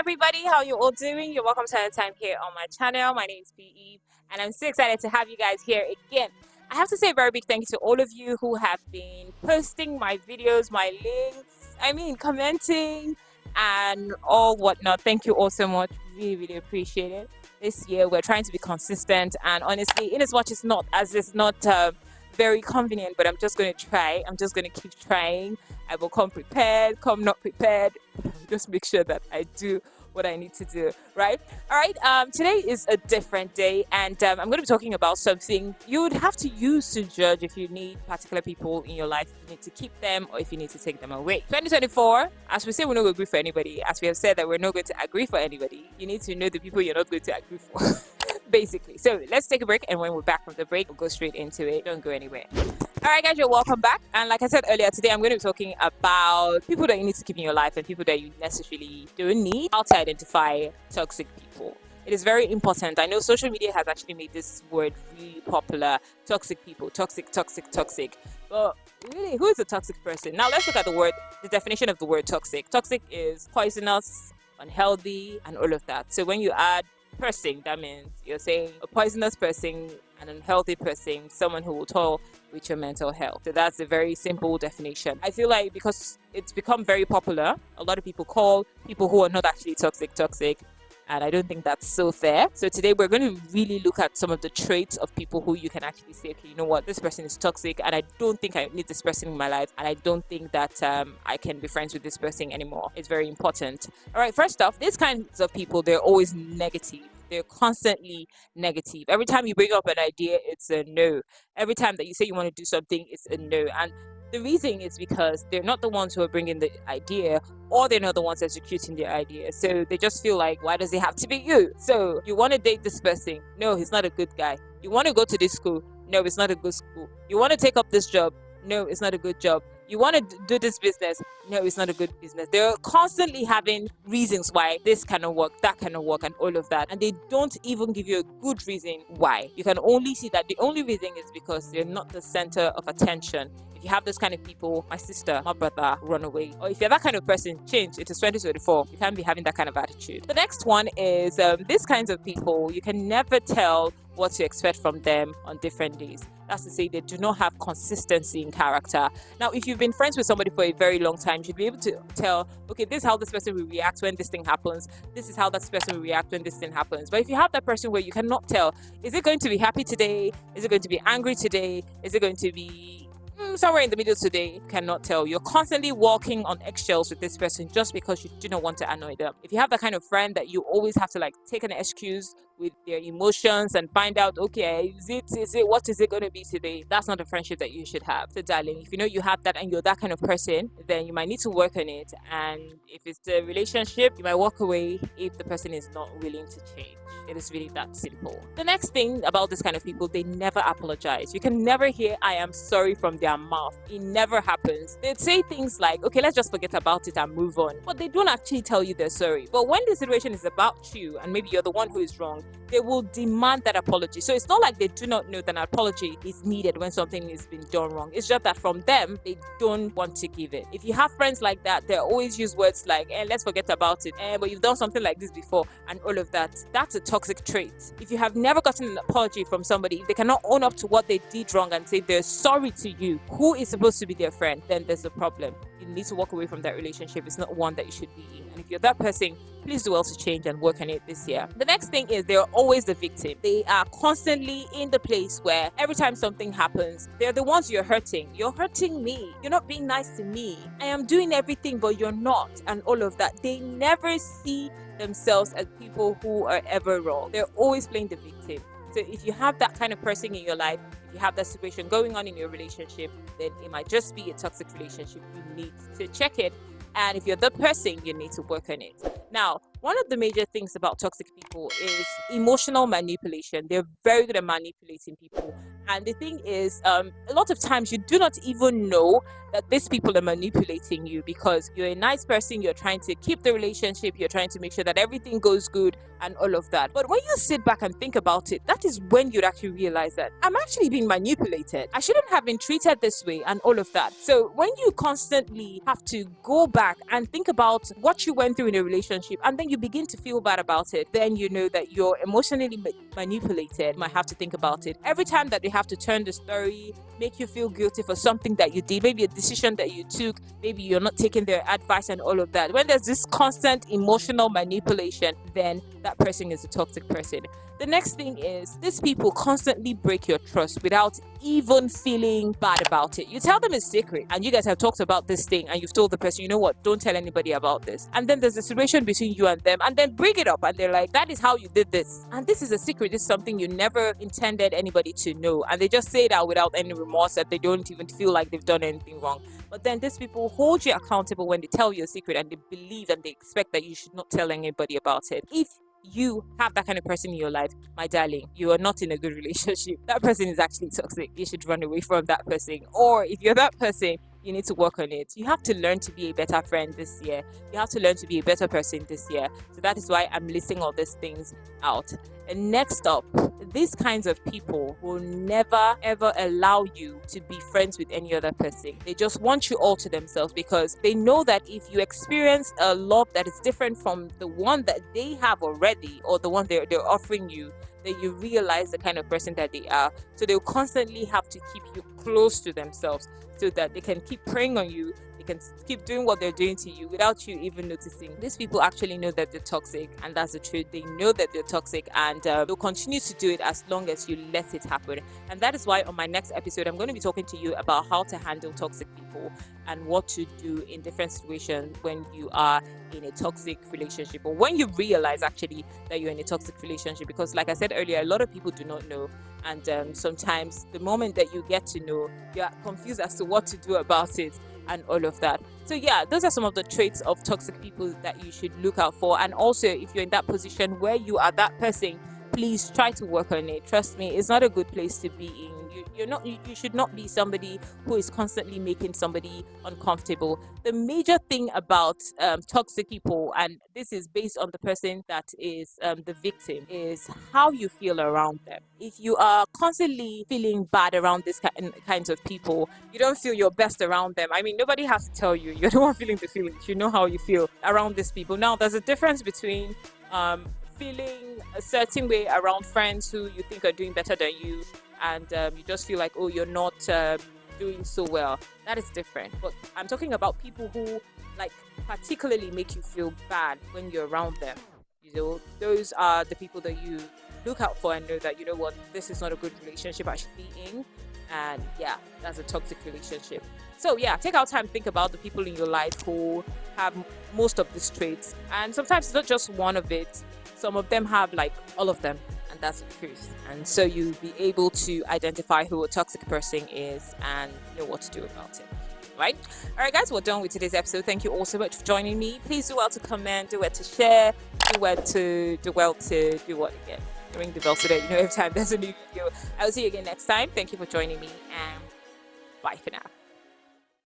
everybody, how you all doing? You're welcome to another time here on my channel. My name is PE and I'm so excited to have you guys here again. I have to say a very big thank you to all of you who have been posting my videos, my links, commenting and all whatnot. Thank you all so much. Really appreciate it. This year we're trying to be consistent, and honestly, in as much it's not very convenient, but I'm just going to try. I'm just going to keep trying. I will come prepared, come not prepared. Just make sure that I do what I need to do, right? All right, today is a different day, and I'm going to be talking about something you would have to use to judge if you need particular people in your life, if you need to keep them or if you need to take them away. 2024, as we say, we're not going to agree for anybody. As we have said that we're not going to agree for anybody, you need to know the people you're not going to agree for. Basically. So let's take a break, and when we're back from the break, we'll go straight into it. Don't go anywhere. All right, guys, you're welcome back. And like I said earlier, today I'm going to be talking about people that you need to keep in your life and people that you necessarily don't need. How to identify toxic people. It is very important. I know social media has actually made this word really popular. Toxic people, toxic. But really, who is a toxic person? Now let's look at the definition of the word toxic. Toxic is poisonous, unhealthy, and all of that. So when you add person, that means you're saying a poisonous person, an unhealthy person, someone who will toll with your mental health. So that's a very simple definition. I feel like because it's become very popular, a lot of people call people who are not actually toxic, and I don't think that's so fair. So today we're going to really look at some of the traits of people who you can actually say, okay, you know what, this person is toxic and I don't think I need this person in my life, and I don't think that I can be friends with this person anymore. It's very important. All right, first off, these kinds of people, they're always negative. They're constantly negative. Every time you bring up an idea, it's a no. Every time that you say you want to do something, it's a no. And the reason is because they're not the ones who are bringing the idea, or they're not the ones executing the idea. So they just feel like, why does it have to be you? So you want to date this person? No, he's not a good guy. You want to go to this school? No, it's not a good school. You want to take up this job? No, it's not a good job. You want to do this business? No, it's not a good business. They're constantly having reasons why this cannot work, that cannot work, and all of that. And they don't even give you a good reason why. You can only see that the only reason is because they're not the center of attention. If you have those kind of people, my sister, my brother, run away. Or if you're that kind of person, change. It is 2024. You can't be having that kind of attitude. The next one is these kinds of people, you can never tell what to expect from them on different days. That's to say, they do not have consistency in character. Now, if you've been friends with somebody for a very long time, you should be able to tell, okay, this is how this person will react when this thing happens. This is how that person will react when this thing happens. But if you have that person where you cannot tell, is it going to be happy today? Is it going to be angry today? Is it going to be somewhere in the middle today? Cannot tell. You're constantly walking on eggshells with this person just because you do not want to annoy them. If you have that kind of friend that you always have to take an excuse with their emotions and find out, okay, what is it going to be today? That's not a friendship that you should have. So darling, if you know you have that and you're that kind of person, then you might need to work on it. And if it's the relationship, you might walk away if the person is not willing to change. It is really that simple. The next thing about this kind of people, they never apologize. You can never hear I am sorry from their mouth. It never happens. They'd say things like, okay, let's just forget about it and move on. But they don't actually tell you they're sorry. But when the situation is about you and maybe you're the one who is wrong, they will demand that apology. So it's not like they do not know that an apology is needed when something has been done wrong. It's just that from them, they don't want to give it. If you have friends like that, they always use words like, let's forget about it. But you've done something like this before and all of that. That's a toxic trait. If you have never gotten an apology from somebody, if they cannot own up to what they did wrong and say they're sorry to you, who is supposed to be their friend, then there's a problem. You need to walk away from that relationship. It's not one that you should be in. And if you're that person, please do well to change and work on it this year. The next thing is they're always the victim. They are constantly in the place where every time something happens, they're the ones you're hurting. You're hurting me. You're not being nice to me. I am doing everything, but you're not. And all of that. They never see themselves as people who are ever wrong. They're always playing the victim. So if you have that kind of person in your life, if you have that situation going on in your relationship, then it might just be a toxic relationship. You need to check it. And if you're the person, you need to work on it. Now, one of the major things about toxic people is emotional manipulation. They're very good at manipulating people. And the thing is, a lot of times you do not even know that these people are manipulating you because you're a nice person, you're trying to keep the relationship, you're trying to make sure that everything goes good and all of that. But when you sit back and think about it, that is when you'd actually realize that I'm actually being manipulated. I shouldn't have been treated this way and all of that. So when you constantly have to go back and think about what you went through in a relationship and then when you begin to feel bad about it, then you know that you're emotionally manipulated. You might have to think about it. Every time that they have to turn the story, make you feel guilty for something that you did, maybe a decision that you took, maybe you're not taking their advice and all of that. When there's this constant emotional manipulation, then that person is a toxic person. The next thing is, these people constantly break your trust without even feeling bad about it. You tell them a secret and you guys have talked about this thing and you've told the person, you know what, don't tell anybody about this. And then there's a situation between you and them, and then bring it up and they're like, that is how you did this. And this is a secret. This is something you never intended anybody to know. And they just say that without any remorse, that they don't even feel like they've done anything wrong. But then these people hold you accountable when they tell you a secret, and they believe and they expect that you should not tell anybody about it. If you have that kind of person in your life, my darling, you are not in a good relationship. That person is actually toxic. You should run away from that person. Or if you're that person, you need to work on it. You have to learn to be a better friend this year. You have to learn to be a better person this year. So that is why I'm listing all these things out. And next up, these kinds of people will never ever allow you to be friends with any other person. They just want you all to themselves, because they know that if you experience a love that is different from the one that they have already, or the one they're offering you, then you realize the kind of person that they are. So they'll constantly have to keep you close to themselves so that they can keep preying on you. They can keep doing what they're doing to you without you even noticing. These people actually know that they're toxic, and that's the truth. They know that they're toxic, and they'll continue to do it as long as you let it happen. And that is why on my next episode, I'm going to be talking to you about how to handle toxic people and what to do in different situations when you are in a toxic relationship, or when you realize actually that you're in a toxic relationship. Because like I said earlier, a lot of people do not know, and sometimes the moment that you get to know, you're confused as to what to do about it and all of that. So yeah, those are some of the traits of toxic people that you should look out for. And also, if you're in that position where you are that person, please try to work on it. Trust me, it's not a good place to be in. You should not be somebody who is constantly making somebody uncomfortable. The major thing about toxic people, and this is based on the person that is the victim, is how you feel around them. If you are constantly feeling bad around this kinds of people, you don't feel your best around them. I mean, nobody has to tell you. You're the one feeling the feelings. You know how you feel around these people. Now, there's a difference between feeling a certain way around friends who you think are doing better than you, and you just feel like, oh, you're not doing so well. That is different. But I'm talking about people who like particularly make you feel bad when you're around them. You know, those are the people that you look out for and know that, you know what, this is not a good relationship I should be in. And yeah, that's a toxic relationship. So yeah, take out time to think about the people in your life who have most of these traits. And sometimes it's not just one of it. Some of them have like all of them, and that's the truth. And so you'll be able to identify who a toxic person is and know what to do about it. Right? All right, guys, we're done with today's episode. Thank you all so much for joining me. Please do well to comment, do well to share, do well to do what again? Ring the bell so that you know every time there's a new video. I'll see you again next time. Thank you for joining me, and bye for now.